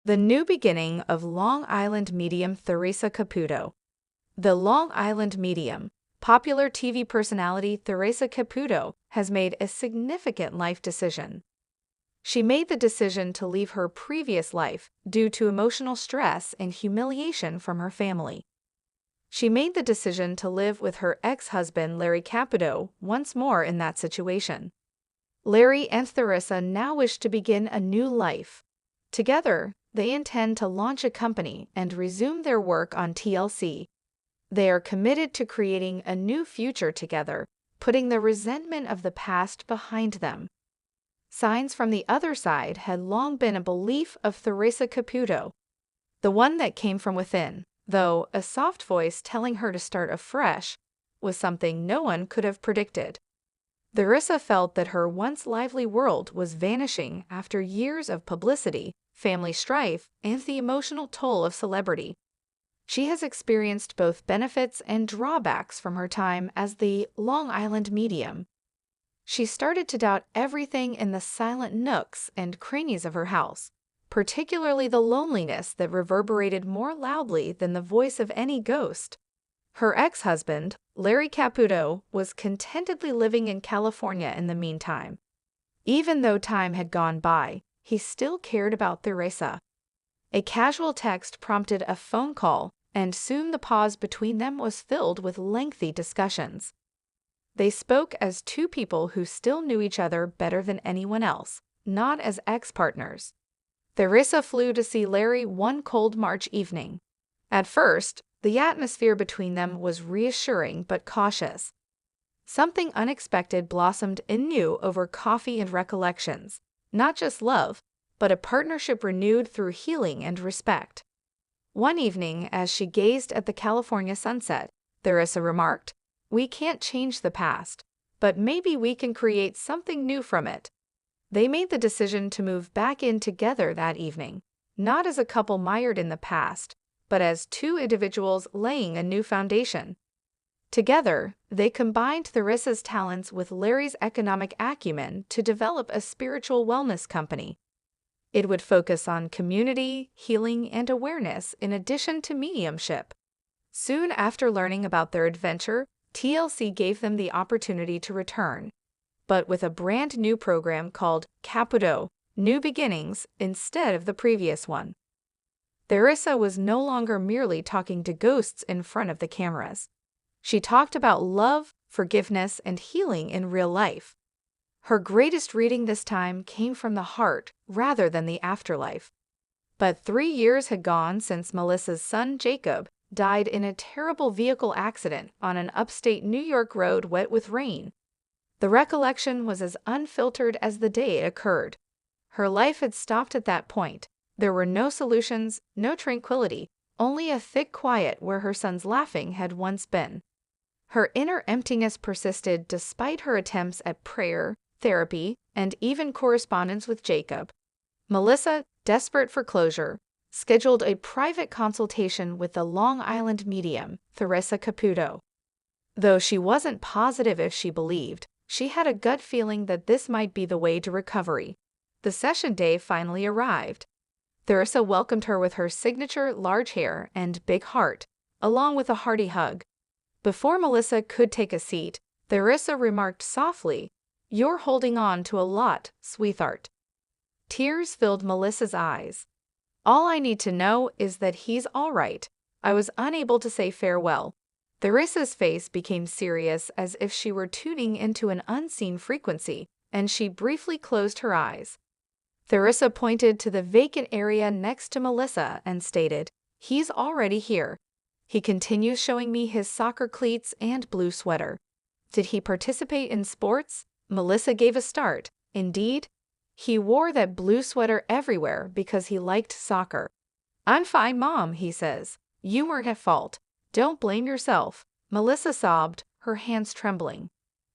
The new beginning of Long Island medium Theresa Caputo. The Long Island medium, popular TV personality Theresa Caputo, has made a significant life decision. She made the decision to leave her previous life due to emotional stress and humiliation from her family. She made the decision to live with her ex-husband Larry Caputo once more in that situation. Larry and Theresa now wish to begin a new life. Together, they intend to launch a company and resume their work on TLC. They are committed to creating a new future together, putting the resentment of the past behind them. Signs from the other side had long been a belief of Theresa Caputo, the one that came from within, though a soft voice telling her to start afresh was something no one could have predicted. Theresa felt that her once lively world was vanishing after years of publicity, family strife, and the emotional toll of celebrity. She has experienced both benefits and drawbacks from her time as the Long Island medium. She started to doubt everything in the silent nooks and crannies of her house, particularly the loneliness that reverberated more loudly than the voice of any ghost. Her ex-husband, Larry Caputo, was contentedly living in California in the meantime. Even though time had gone by, he still cared about Theresa. A casual text prompted a phone call, and soon the pause between them was filled with lengthy discussions. They spoke as two people who still knew each other better than anyone else, not as ex-partners. Theresa flew to see Larry one cold March evening. At first, the atmosphere between them was reassuring but cautious. Something unexpected blossomed anew over coffee and recollections, not just love, but a partnership renewed through healing and respect. One evening, as she gazed at the California sunset, Theresa remarked, "We can't change the past, but maybe we can create something new from it." They made the decision to move back in together that evening, not as a couple mired in the past, but as two individuals laying a new foundation. Together, they combined Theresa's talents with Larry's economic acumen to develop a spiritual wellness company. It would focus on community, healing, and awareness in addition to mediumship. Soon after learning about their adventure, TLC gave them the opportunity to return, but with a brand new program called Caputo, New Beginnings, instead of the previous one. Theresa was no longer merely talking to ghosts in front of the cameras. She talked about love, forgiveness, and healing in real life. Her greatest reading this time came from the heart rather than the afterlife. But 3 years had gone since Melissa's son Jacob died in a terrible vehicle accident on an upstate New York road wet with rain. The recollection was as unfiltered as the day it occurred. Her life had stopped at that point. There were no solutions, no tranquility, only a thick quiet where her son's laughing had once been. Her inner emptiness persisted despite her attempts at prayer, therapy, and even correspondence with Jacob. Melissa, desperate for closure, scheduled a private consultation with the Long Island medium, Theresa Caputo. Though she wasn't positive if she believed, she had a gut feeling that this might be the way to recovery. The session day finally arrived. Theresa welcomed her with her signature large hair and big heart, along with a hearty hug. Before Melissa could take a seat, Theresa remarked softly, "You're holding on to a lot, sweetheart." Tears filled Melissa's eyes. "All I need to know is that he's all right. I was unable to say farewell." Theresa's face became serious as if she were tuning into an unseen frequency, and she briefly closed her eyes. Theresa pointed to the vacant area next to Melissa and stated, "He's already here. He continues showing me his soccer cleats and blue sweater." "Did he participate in sports?" Melissa gave a start. "Indeed. He wore that blue sweater everywhere because he liked soccer." "I'm fine, Mom," he says. "You weren't at fault. Don't blame yourself." Melissa sobbed, her hands trembling.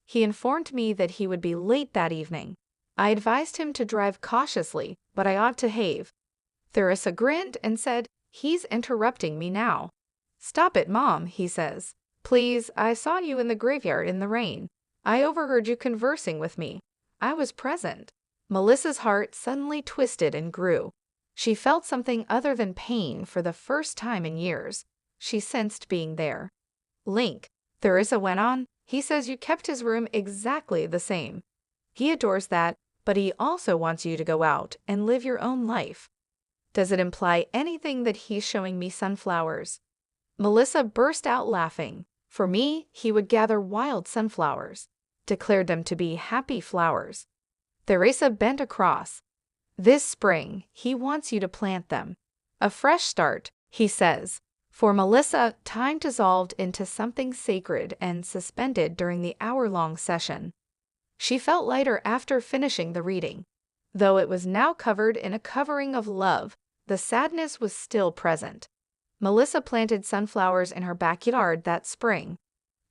"He informed me that he would be late that evening. I advised him to drive cautiously, but I ought to have." Theresa grinned and said, "He's interrupting me now." "Stop it, Mom," he says. "Please, I saw you in the graveyard in the rain. I overheard you conversing with me. I was present." Melissa's heart suddenly twisted and grew. She felt something other than pain for the first time in years. She sensed being there. Link, Theresa went on, he says you kept his room exactly the same. He adores that, but he also wants you to go out and live your own life. Does it imply anything that he's showing me sunflowers? Melissa burst out laughing. For me, he would gather wild sunflowers, declared them to be happy flowers. Theresa bent across. This spring, he wants you to plant them. A fresh start, he says. For Melissa, time dissolved into something sacred and suspended during the hour-long session. She felt lighter after finishing the reading. Though it was now covered in a covering of love, the sadness was still present. Melissa planted sunflowers in her backyard that spring.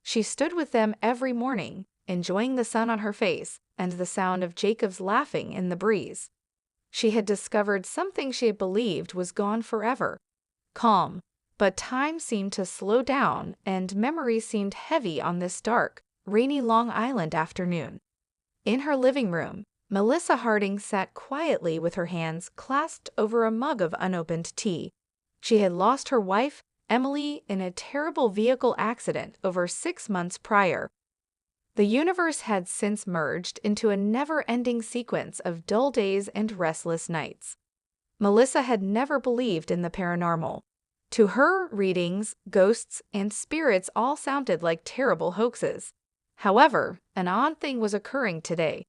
She stood with them every morning, enjoying the sun on her face and the sound of Jacob's laughing in the breeze. She had discovered something she had believed was gone forever. Calm. But time seemed to slow down and memories seemed heavy on this dark, rainy Long Island afternoon. In her living room, Melissa Harding sat quietly with her hands clasped over a mug of unopened tea. She had lost her wife, Emily, in a terrible vehicle accident over 6 months prior. The universe had since merged into a never-ending sequence of dull days and restless nights. Melissa had never believed in the paranormal. To her, readings, ghosts, and spirits all sounded like terrible hoaxes. However, an odd thing was occurring today.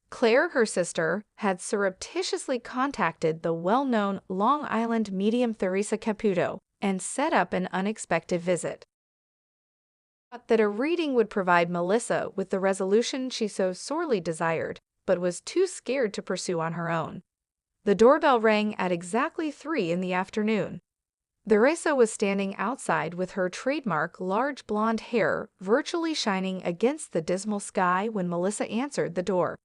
Claire, her sister, had surreptitiously contacted the well-known Long Island medium Theresa Caputo and set up an unexpected visit. That a reading would provide Melissa with the resolution she so sorely desired, but was too scared to pursue on her own. The doorbell rang at exactly 3 in the afternoon. Theresa was standing outside with her trademark large blonde hair virtually shining against the dismal sky when Melissa answered the door.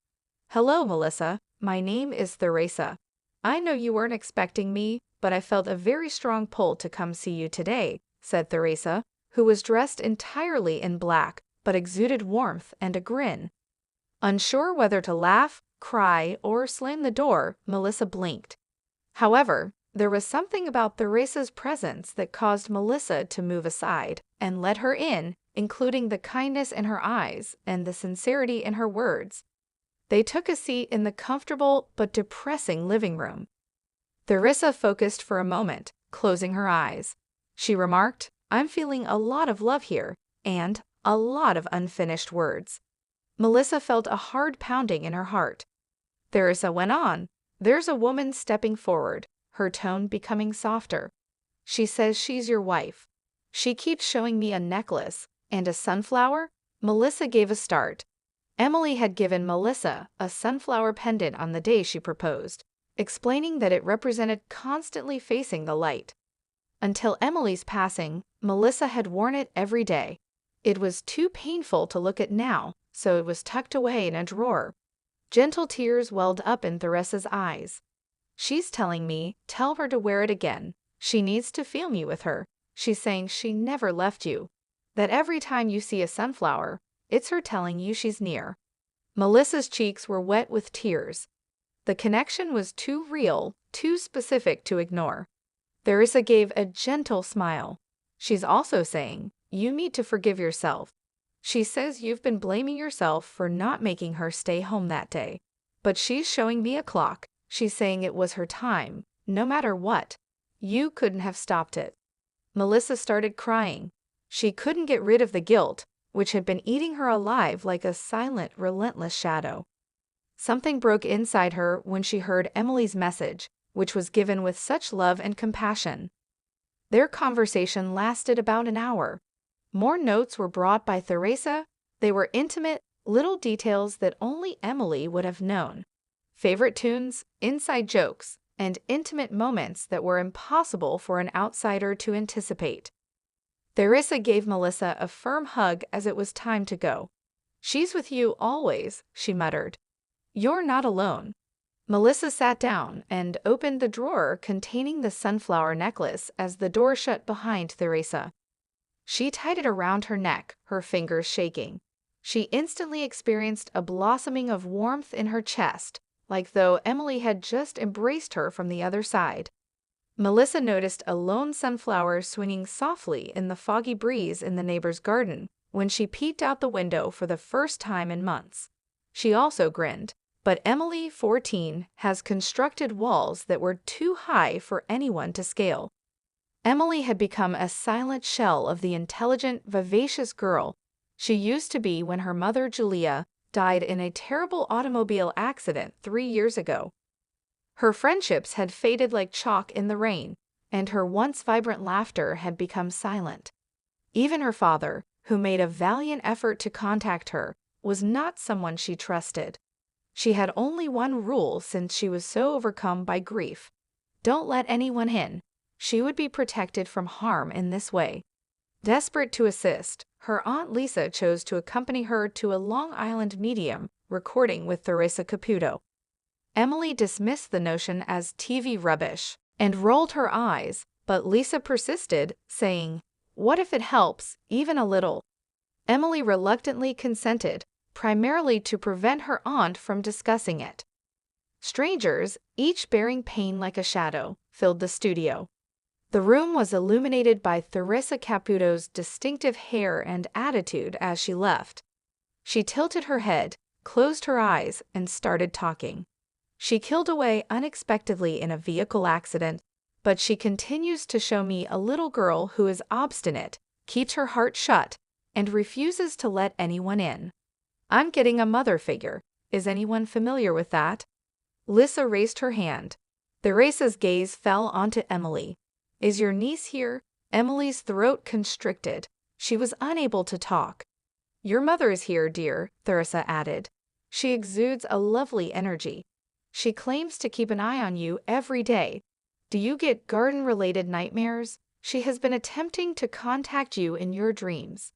Hello, Melissa. My name is Theresa. I know you weren't expecting me, but I felt a very strong pull to come see you today, said Theresa, who was dressed entirely in black but exuded warmth and a grin. Unsure whether to laugh, cry, or slam the door, Melissa blinked. However, there was something about Theresa's presence that caused Melissa to move aside and let her in, including the kindness in her eyes and the sincerity in her words. They took a seat in the comfortable but depressing living room. Theresa focused for a moment, closing her eyes. She remarked, I'm feeling a lot of love here, and a lot of unfinished words. Melissa felt a hard pounding in her heart. Theresa went on, there's a woman stepping forward, her tone becoming softer. She says she's your wife. She keeps showing me a necklace and a sunflower. Melissa gave a start. Emily had given Melissa a sunflower pendant on the day she proposed, explaining that it represented constantly facing the light. Until Emily's passing, Melissa had worn it every day. It was too painful to look at now, so it was tucked away in a drawer. Gentle tears welled up in Theresa's eyes. She's telling me, tell her to wear it again. She needs to feel me with her. She's saying she never left you. That every time you see a sunflower, it's her telling you she's near. Melissa's cheeks were wet with tears. The connection was too real, too specific to ignore. Theresa gave a gentle smile. She's also saying, you need to forgive yourself. She says you've been blaming yourself for not making her stay home that day. But she's showing me a clock. She's saying it was her time, no matter what. You couldn't have stopped it. Melissa started crying. She couldn't get rid of the guilt, which had been eating her alive like a silent, relentless shadow. Something broke inside her when she heard Emily's message, which was given with such love and compassion. Their conversation lasted about an hour. More notes were brought by Theresa. They were intimate, little details that only Emily would have known. Favorite tunes, inside jokes, and intimate moments that were impossible for an outsider to anticipate. Theresa gave Melissa a firm hug as it was time to go. She's with you always, she muttered. You're not alone. Melissa sat down and opened the drawer containing the sunflower necklace as the door shut behind Theresa. She tied it around her neck, her fingers shaking. She instantly experienced a blossoming of warmth in her chest, like though Emily had just embraced her from the other side. Melissa noticed a lone sunflower swinging softly in the foggy breeze in the neighbor's garden when she peeked out the window for the first time in months. She also grinned. But Emily, 14, has constructed walls that were too high for anyone to scale. Emily had become a silent shell of the intelligent, vivacious girl she used to be when her mother, Julia, died in a terrible automobile accident 3 years ago. Her friendships had faded like chalk in the rain, and her once vibrant laughter had become silent. Even her father, who made a valiant effort to contact her, was not someone she trusted. She had only one rule since she was so overcome by grief: don't let anyone in. She would be protected from harm in this way. Desperate to assist, her Aunt Lisa chose to accompany her to a Long Island medium recording with Theresa Caputo. Emily dismissed the notion as TV rubbish and rolled her eyes, but Lisa persisted, saying, "What if it helps, even a little?" Emily reluctantly consented, primarily to prevent her aunt from discussing it. Strangers, each bearing pain like a shadow, filled the studio. The room was illuminated by Theresa Caputo's distinctive hair and attitude as she left. She tilted her head, closed her eyes, and started talking. She killed away unexpectedly in a vehicle accident, but she continues to show me a little girl who is obstinate, keeps her heart shut, and refuses to let anyone in. I'm getting a mother figure. Is anyone familiar with that? Lisa raised her hand. Theresa's gaze fell onto Emily. Is your niece here? Emily's throat constricted. She was unable to talk. Your mother is here, dear, Theresa added. She exudes a lovely energy. She claims to keep an eye on you every day. Do you get garden-related nightmares? She has been attempting to contact you in your dreams.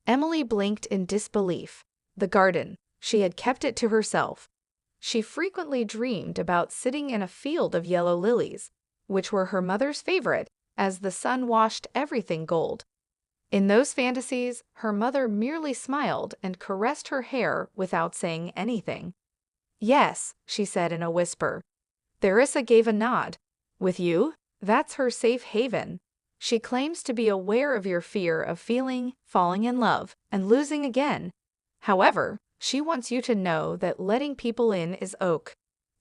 Emily blinked in disbelief. The garden. She had kept it to herself. She frequently dreamed about sitting in a field of yellow lilies, which were her mother's favorite, as the sun washed everything gold. In those fantasies, her mother merely smiled and caressed her hair without saying anything. Yes, she said in a whisper. Theresa gave a nod. With you? That's her safe haven. She claims to be aware of your fear of falling in love, and losing again. However, she wants you to know that letting people in is oak.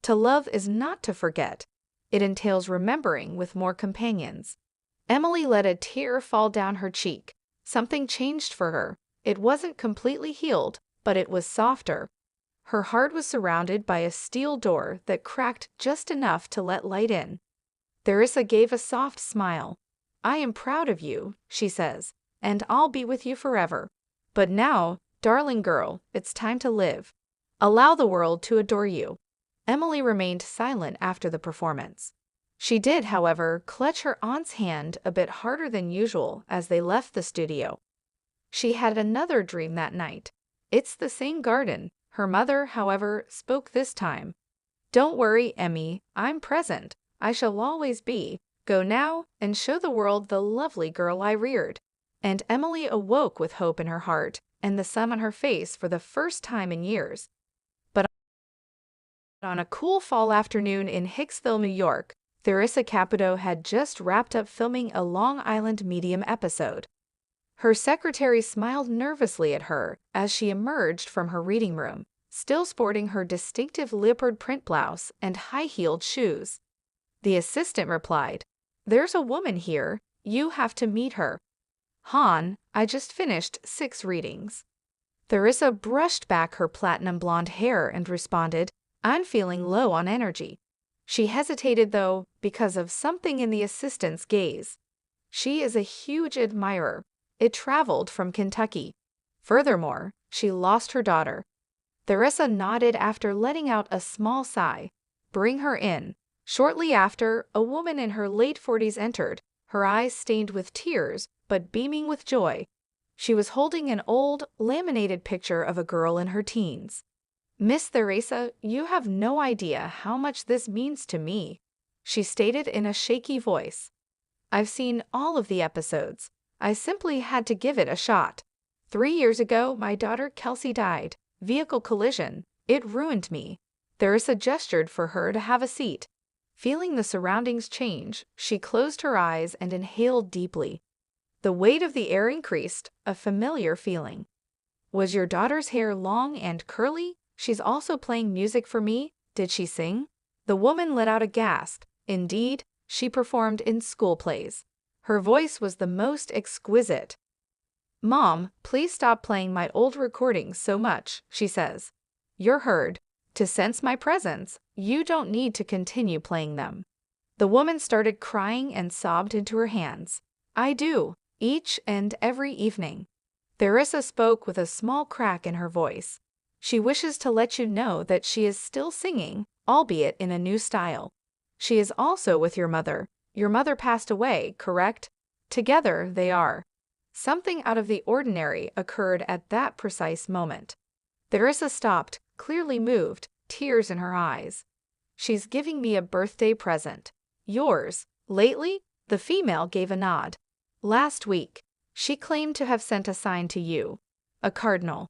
To love is not to forget. It entails remembering with more companions. Emily let a tear fall down her cheek. Something changed for her. It wasn't completely healed, but it was softer. Her heart was surrounded by a steel door that cracked just enough to let light in. Theresa gave a soft smile. I am proud of you, she says, and I'll be with you forever. But now, darling girl, it's time to live. Allow the world to adore you. Emily remained silent after the performance. She did, however, clutch her aunt's hand a bit harder than usual as they left the studio. She had another dream that night. It's the same garden. Her mother, however, spoke this time. Don't worry, Emmy, I'm present. I shall always be. Go now and show the world the lovely girl I reared. And Emily awoke with hope in her heart and the sun on her face for the first time in years. But on a cool fall afternoon in Hicksville, New York, Theresa Caputo had just wrapped up filming a Long Island medium episode. Her secretary smiled nervously at her as she emerged from her reading room, still sporting her distinctive leopard print blouse and high-heeled shoes. The assistant replied, "There's a woman here. You have to meet her." "Han, I just finished 6 readings." Theresa brushed back her platinum blonde hair and responded, "I'm feeling low on energy." She hesitated, though, because of something in the assistant's gaze. She is a huge admirer. It traveled from Kentucky. Furthermore, she lost her daughter. Theresa nodded after letting out a small sigh. Bring her in. Shortly after, a woman in her late 40s entered, her eyes stained with tears, but beaming with joy. She was holding an old, laminated picture of a girl in her teens. "Miss Theresa, you have no idea how much this means to me," she stated in a shaky voice. "I've seen all of the episodes. I simply had to give it a shot. 3 years ago, my daughter Kelsey died. Vehicle collision. It ruined me. Theresa gestured for her to have a seat. Feeling the surroundings change, she closed her eyes and inhaled deeply. The weight of the air increased, a familiar feeling. Was your daughter's hair long and curly? She's also playing music for me. Did she sing? The woman let out a gasp. Indeed, she performed in school plays. Her voice was the most exquisite. Mom, please stop playing my old recordings so much, she says. You're heard. To sense my presence, you don't need to continue playing them. The woman started crying and sobbed into her hands. I do, each and every evening. Theresa spoke with a small crack in her voice. She wishes to let you know that she is still singing, albeit in a new style. She is also with your mother. Your mother passed away, correct? Together they are. Something out of the ordinary occurred at that precise moment. Theresa stopped, clearly moved, tears in her eyes. She's giving me a birthday present. Yours. Lately? The female gave a nod. Last week. She claimed to have sent a sign to you. A cardinal.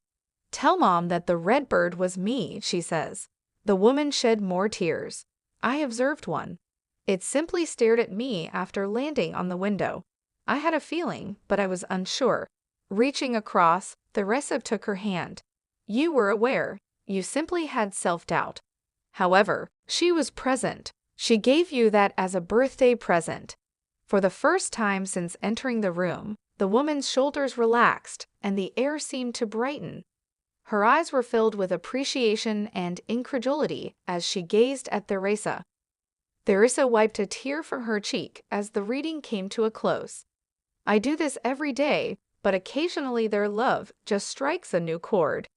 Tell Mom that the red bird was me, she says. The woman shed more tears. I observed one. It simply stared at me after landing on the window. I had a feeling, but I was unsure. Reaching across, Theresa took her hand. You were aware. You simply had self-doubt. However, she was present. She gave you that as a birthday present. For the first time since entering the room, the woman's shoulders relaxed and the air seemed to brighten. Her eyes were filled with appreciation and incredulity as she gazed at Theresa. Theresa wiped a tear from her cheek as the reading came to a close. I do this every day, but occasionally their love just strikes a new chord.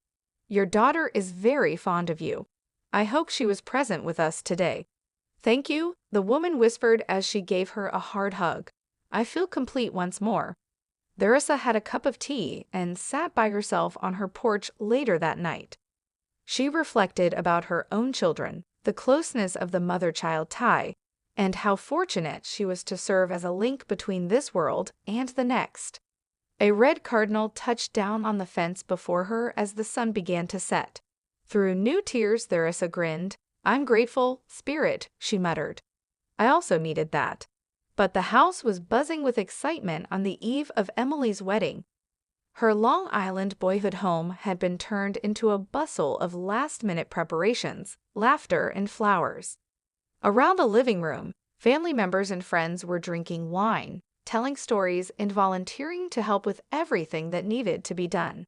Your daughter is very fond of you. I hope she was present with us today. Thank you, the woman whispered as she gave her a hard hug. I feel complete once more. Theresa had a cup of tea and sat by herself on her porch later that night. She reflected about her own children, the closeness of the mother-child tie, and how fortunate she was to serve as a link between this world and the next. A red cardinal touched down on the fence before her as the sun began to set. Through new tears, Theresa grinned. I'm grateful, Spirit, she muttered. I also needed that. But the house was buzzing with excitement on the eve of Emily's wedding. Her Long Island boyhood home had been turned into a bustle of last-minute preparations, laughter, and flowers. Around the living room, family members and friends were drinking wine, telling stories, and volunteering to help with everything that needed to be done.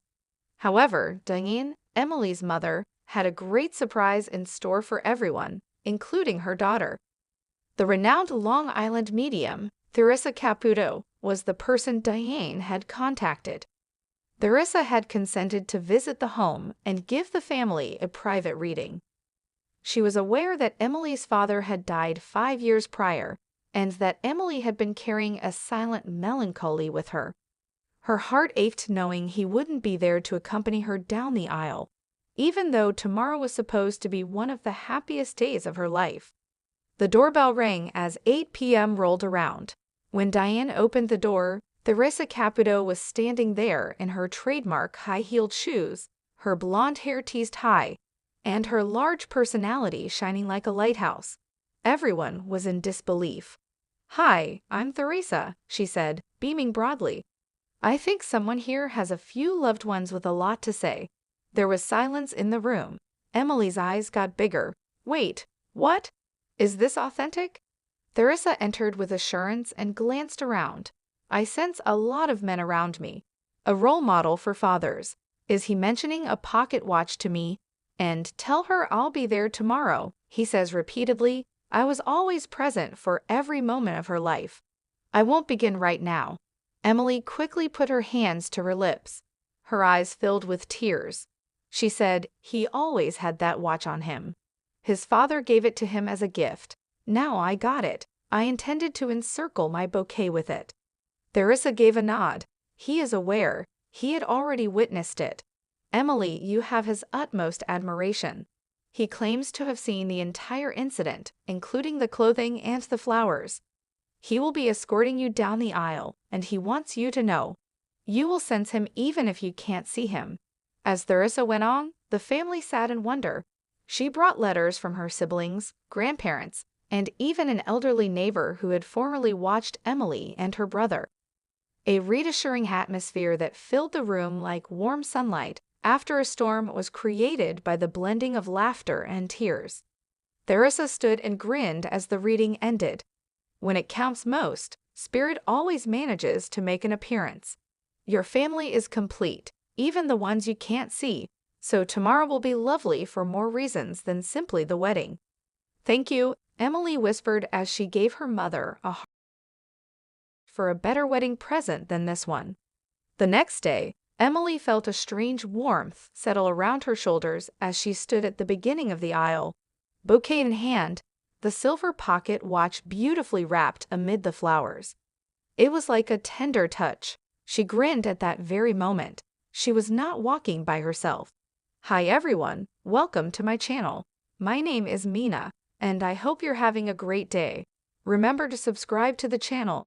However, Diane, Emily's mother, had a great surprise in store for everyone, including her daughter. The renowned Long Island medium, Theresa Caputo, was the person Diane had contacted. Theresa had consented to visit the home and give the family a private reading. She was aware that Emily's father had died 5 years prior, and that Emily had been carrying a silent melancholy with her. Her heart ached knowing he wouldn't be there to accompany her down the aisle, even though tomorrow was supposed to be one of the happiest days of her life. The doorbell rang as 8 p.m. rolled around. When Diane opened the door, Theresa Caputo was standing there in her trademark high-heeled shoes, her blonde hair teased high, and her large personality shining like a lighthouse. Everyone was in disbelief. Hi, I'm Theresa, she said, beaming broadly. I think someone here has a few loved ones with a lot to say. There was silence in the room. Emily's eyes got bigger. Wait, what? Is this authentic? Theresa entered with assurance and glanced around. I sense a lot of men around me. A role model for fathers. Is he mentioning a pocket watch to me? And tell her I'll be there tomorrow, he says repeatedly. I was always present for every moment of her life. I won't begin right now. Emily quickly put her hands to her lips. Her eyes filled with tears. She said he always had that watch on him. His father gave it to him as a gift. Now I got it. I intended to encircle my bouquet with it. Theresa gave a nod. He is aware. He had already witnessed it. Emily, you have his utmost admiration. He claims to have seen the entire incident, including the clothing and the flowers. He will be escorting you down the aisle, and he wants you to know. You will sense him even if you can't see him. As Theresa went on, the family sat in wonder. She brought letters from her siblings, grandparents, and even an elderly neighbor who had formerly watched Emily and her brother. A reassuring atmosphere that filled the room like warm sunlight after a storm was created by the blending of laughter and tears. Theresa stood and grinned as the reading ended. When it counts most, Spirit always manages to make an appearance. Your family is complete, even the ones you can't see, so tomorrow will be lovely for more reasons than simply the wedding. Thank you, Emily whispered as she gave her mother a heart for a better wedding present than this one. The next day, Emily felt a strange warmth settle around her shoulders as she stood at the beginning of the aisle, bouquet in hand, the silver pocket watch beautifully wrapped amid the flowers. It was like a tender touch. She grinned at that very moment. She was not walking by herself. Hi everyone, welcome to my channel. My name is Mina, and I hope you're having a great day. Remember to subscribe to the channel